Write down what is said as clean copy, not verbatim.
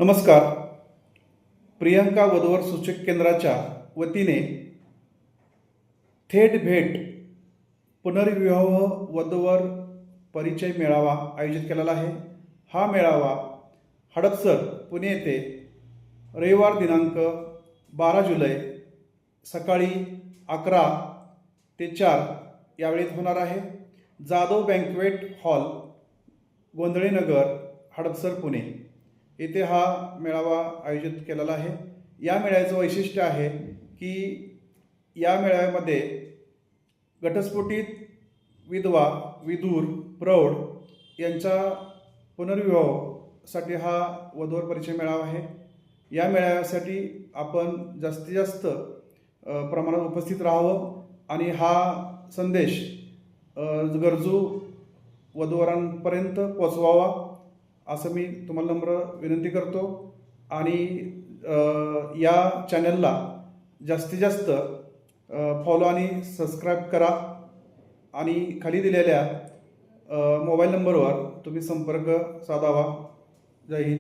नमस्कार. प्रियंका वधूवर सूचक केंद्राच्या वतीने थेट भेट पुनर्विवाह वधूवर परिचय मेळावा आयोजित केलेला आहे. हा मेळावा हडपसर पुणे येथे रविवार दिनांक 12 जुलै सकाळी 11 ते 4 या वेळेत होणार आहे. जाधव बँक्वेट हॉल, गोंधळे नगर, हडपसर, पुणे येथे हा मेळावा आयोजित केलेला आहे. या मेळाव्याचं वैशिष्ट्य आहे की या मेळाव्यामध्ये घटस्फोटित विधवा, विधूर, प्रौढ यांच्या पुनर्विवाहासाठी हा वधूवर परिचय मेळावा आहे. या मेळाव्यासाठी आपण जास्तीत जास्त प्रमाणात उपस्थित राहावं आणि हा संदेश गरजू वधूवरांपर्यंत पोचवावा असं मी तुम्हाला नम्र विनंती करतो. आणि या चॅनलला जास्तीत जास्त फॉलो आणि सबस्क्राईब करा आणि खाली दिलेल्या मोबाईल नंबरवर तुम्ही संपर्क साधावा. जय हिंद.